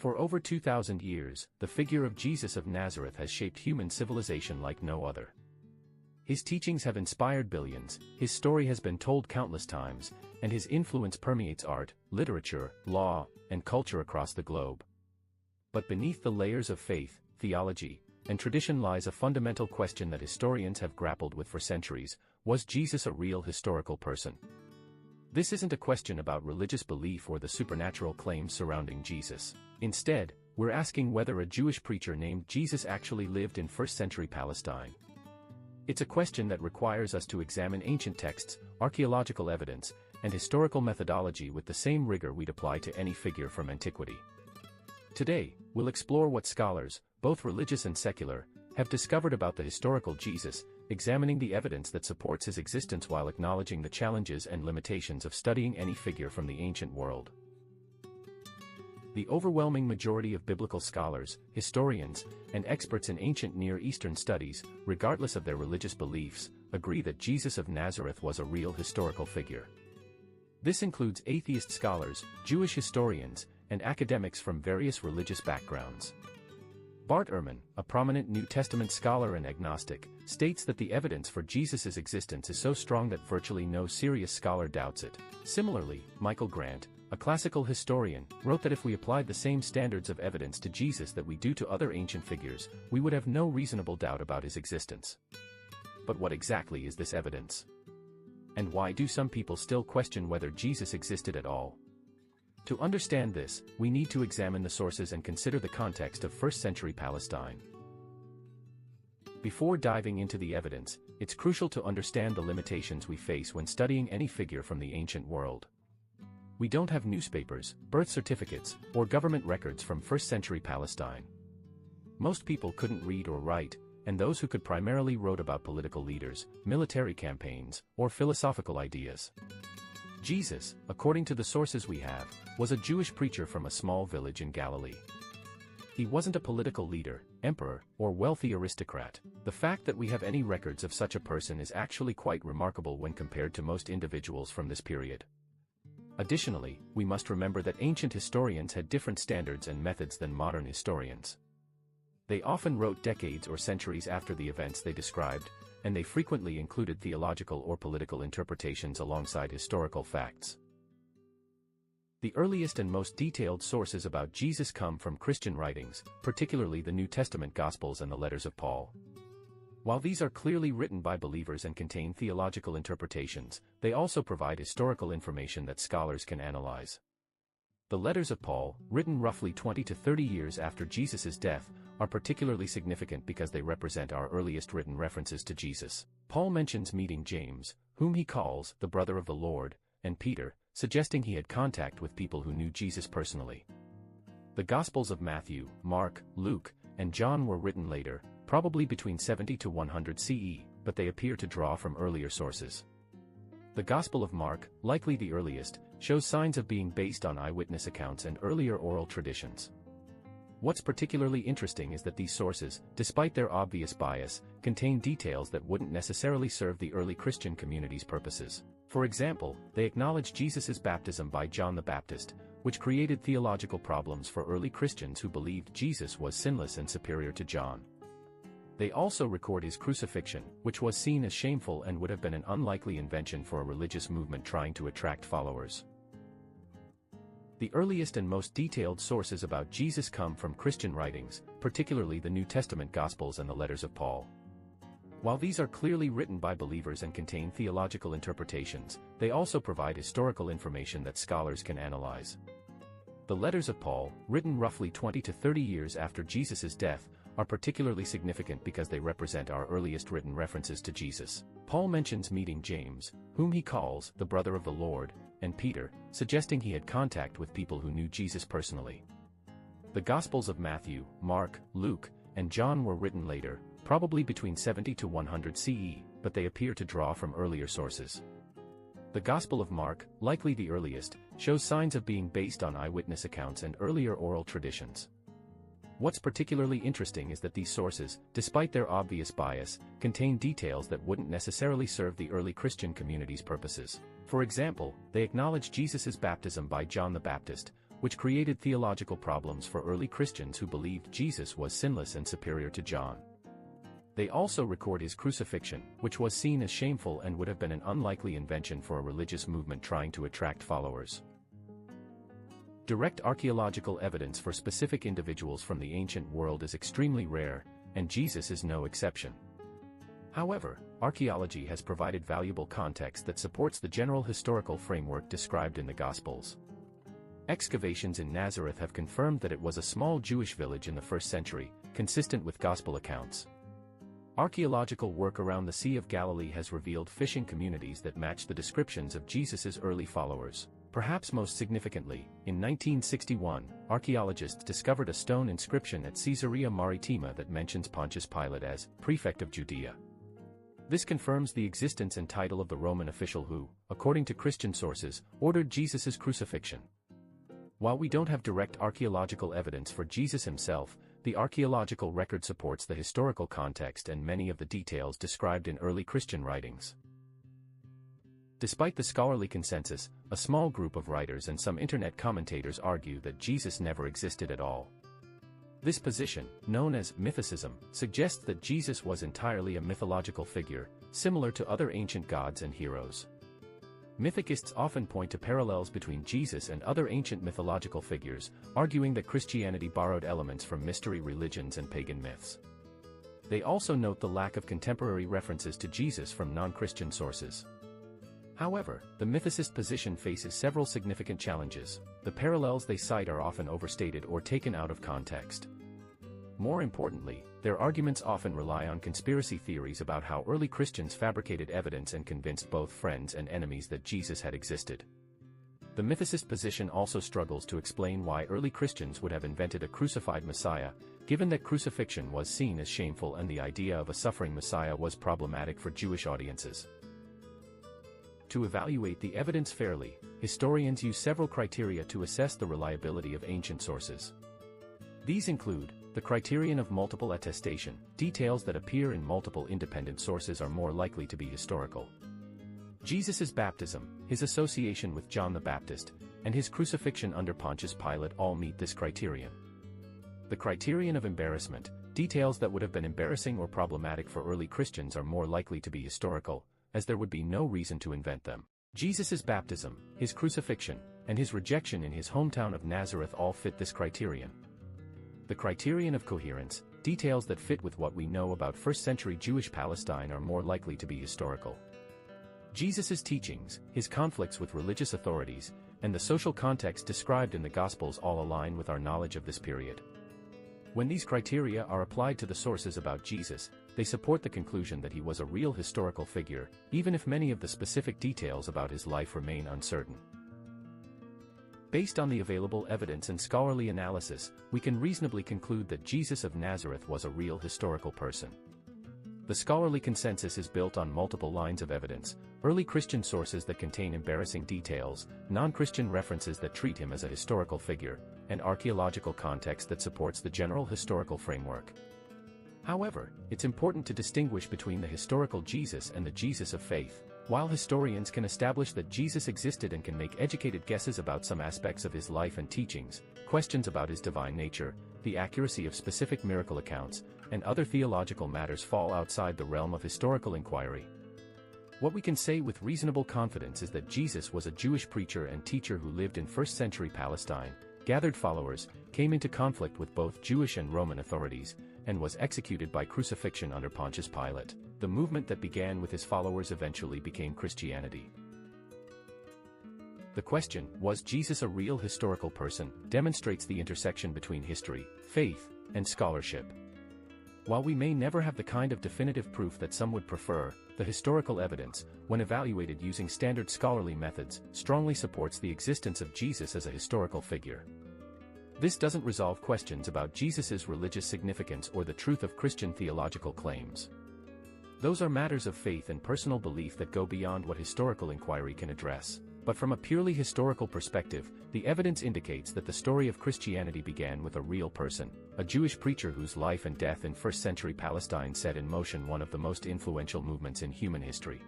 For over 2,000 years, the figure of Jesus of Nazareth has shaped human civilization like no other. His teachings have inspired billions, his story has been told countless times, and his influence permeates art, literature, law, and culture across the globe. But beneath the layers of faith, theology, and tradition lies a fundamental question that historians have grappled with for centuries: was Jesus a real historical person? This isn't a question about religious belief or the supernatural claims surrounding Jesus. Instead, we're asking whether a Jewish preacher named Jesus actually lived in first-century Palestine. It's a question that requires us to examine ancient texts, archaeological evidence, and historical methodology with the same rigor we'd apply to any figure from antiquity. Today, we'll explore what scholars, both religious and secular, have discovered about the historical Jesus, examining the evidence that supports his existence while acknowledging the challenges and limitations of studying any figure from the ancient world. The overwhelming majority of biblical scholars, historians, and experts in ancient Near Eastern studies, regardless of their religious beliefs, agree that Jesus of Nazareth was a real historical figure. This includes atheist scholars, Jewish historians, and academics from various religious backgrounds. Bart Ehrman, a prominent New Testament scholar and agnostic, states that the evidence for Jesus' existence is so strong that virtually no serious scholar doubts it. Similarly, Michael Grant, a classical historian, wrote that if we applied the same standards of evidence to Jesus that we do to other ancient figures, we would have no reasonable doubt about his existence. But what exactly is this evidence? And why do some people still question whether Jesus existed at all? To understand this, we need to examine the sources and consider the context of first-century Palestine. Before diving into the evidence, it's crucial to understand the limitations we face when studying any figure from the ancient world. We don't have newspapers, birth certificates, or government records from first-century Palestine. Most people couldn't read or write, and those who could primarily wrote about political leaders, military campaigns, or philosophical ideas. Jesus, according to the sources we have, was a Jewish preacher from a small village in Galilee. He wasn't a political leader, emperor, or wealthy aristocrat. The fact that we have any records of such a person is actually quite remarkable when compared to most individuals from this period. Additionally, we must remember that ancient historians had different standards and methods than modern historians. They often wrote decades or centuries after the events they described, and they frequently included theological or political interpretations alongside historical facts. The earliest and most detailed sources about Jesus come from Christian writings, particularly the New Testament Gospels and the letters of Paul. While these are clearly written by believers and contain theological interpretations, they also provide historical information that scholars can analyze. The letters of Paul, written roughly 20 to 30 years after Jesus' death, are particularly significant because they represent our earliest written references to Jesus. Paul mentions meeting James, whom he calls the brother of the Lord, and Peter, suggesting he had contact with people who knew Jesus personally. The Gospels of Matthew, Mark, Luke, and John were written later, probably between 70 to 100 CE, but they appear to draw from earlier sources. The Gospel of Mark, likely the earliest, shows signs of being based on eyewitness accounts and earlier oral traditions. What's particularly interesting is that these sources, despite their obvious bias, contain details that wouldn't necessarily serve the early Christian community's purposes. For example, they acknowledge Jesus' baptism by John the Baptist, which created theological problems for early Christians who believed Jesus was sinless and superior to John. They also record his crucifixion, which was seen as shameful and would have been an unlikely invention for a religious movement trying to attract followers. The earliest and most detailed sources about Jesus come from Christian writings, particularly the New Testament Gospels and the letters of Paul. While these are clearly written by believers and contain theological interpretations, they also provide historical information that scholars can analyze. The letters of Paul, written roughly 20 to 30 years after Jesus' death, are particularly significant because they represent our earliest written references to Jesus. Paul mentions meeting James, whom he calls the brother of the Lord, and Peter, suggesting he had contact with people who knew Jesus personally. The Gospels of Matthew, Mark, Luke, and John were written later, probably between 70 to 100 CE, but they appear to draw from earlier sources. The Gospel of Mark, likely the earliest, shows signs of being based on eyewitness accounts and earlier oral traditions. What's particularly interesting is that these sources, despite their obvious bias, contain details that wouldn't necessarily serve the early Christian community's purposes. For example, they acknowledge Jesus' baptism by John the Baptist, which created theological problems for early Christians who believed Jesus was sinless and superior to John. They also record his crucifixion, which was seen as shameful and would have been an unlikely invention for a religious movement trying to attract followers. Direct archaeological evidence for specific individuals from the ancient world is extremely rare, and Jesus is no exception. However, archaeology has provided valuable context that supports the general historical framework described in the Gospels. Excavations in Nazareth have confirmed that it was a small Jewish village in the 1st century, consistent with Gospel accounts. Archaeological work around the Sea of Galilee has revealed fishing communities that match the descriptions of Jesus' early followers. Perhaps most significantly, in 1961, archaeologists discovered a stone inscription at Caesarea Maritima that mentions Pontius Pilate as prefect of Judea. This confirms the existence and title of the Roman official who, according to Christian sources, ordered Jesus' crucifixion. While we don't have direct archaeological evidence for Jesus himself, the archaeological record supports the historical context and many of the details described in early Christian writings. Despite the scholarly consensus, a small group of writers and some internet commentators argue that Jesus never existed at all. This position, known as mythicism, suggests that Jesus was entirely a mythological figure, similar to other ancient gods and heroes. Mythicists often point to parallels between Jesus and other ancient mythological figures, arguing that Christianity borrowed elements from mystery religions and pagan myths. They also note the lack of contemporary references to Jesus from non-Christian sources. However, the mythicist position faces several significant challenges. The parallels they cite are often overstated or taken out of context. More importantly, their arguments often rely on conspiracy theories about how early Christians fabricated evidence and convinced both friends and enemies that Jesus had existed. The mythicist position also struggles to explain why early Christians would have invented a crucified Messiah, given that crucifixion was seen as shameful and the idea of a suffering Messiah was problematic for Jewish audiences. To evaluate the evidence fairly, historians use several criteria to assess the reliability of ancient sources. These include the criterion of multiple attestation. Details that appear in multiple independent sources are more likely to be historical. Jesus' baptism, his association with John the Baptist, and his crucifixion under Pontius Pilate all meet this criterion. The criterion of embarrassment. Details that would have been embarrassing or problematic for early Christians are more likely to be historical, as there would be no reason to invent them. Jesus' baptism, his crucifixion, and his rejection in his hometown of Nazareth all fit this criterion. The criterion of coherence. Details that fit with what we know about 1st century Jewish Palestine are more likely to be historical. Jesus' teachings, his conflicts with religious authorities, and the social context described in the Gospels all align with our knowledge of this period. When these criteria are applied to the sources about Jesus, they support the conclusion that he was a real historical figure, even if many of the specific details about his life remain uncertain. Based on the available evidence and scholarly analysis, we can reasonably conclude that Jesus of Nazareth was a real historical person. The scholarly consensus is built on multiple lines of evidence: early Christian sources that contain embarrassing details, non-Christian references that treat him as a historical figure, and archaeological context that supports the general historical framework. However, it's important to distinguish between the historical Jesus and the Jesus of faith. While historians can establish that Jesus existed and can make educated guesses about some aspects of his life and teachings, questions about his divine nature, the accuracy of specific miracle accounts, and other theological matters fall outside the realm of historical inquiry. What we can say with reasonable confidence is that Jesus was a Jewish preacher and teacher who lived in 1st century Palestine, gathered followers, came into conflict with both Jewish and Roman authorities, and was executed by crucifixion under Pontius Pilate. The movement that began with his followers eventually became Christianity. The question, was Jesus a real historical person, demonstrates the intersection between history, faith, and scholarship. While we may never have the kind of definitive proof that some would prefer, the historical evidence, when evaluated using standard scholarly methods, strongly supports the existence of Jesus as a historical figure. This doesn't resolve questions about Jesus' religious significance or the truth of Christian theological claims. Those are matters of faith and personal belief that go beyond what historical inquiry can address. But from a purely historical perspective, the evidence indicates that the story of Christianity began with a real person, a Jewish preacher whose life and death in 1st century Palestine set in motion one of the most influential movements in human history.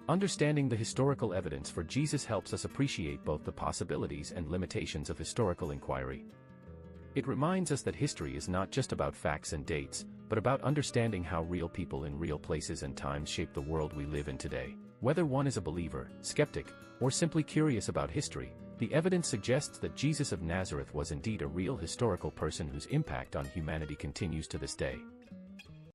Understanding the historical evidence for Jesus helps us appreciate both the possibilities and limitations of historical inquiry. It reminds us that history is not just about facts and dates, but about understanding how real people in real places and times shape the world we live in today. Whether one is a believer, skeptic, or simply curious about history, the evidence suggests that Jesus of Nazareth was indeed a real historical person whose impact on humanity continues to this day.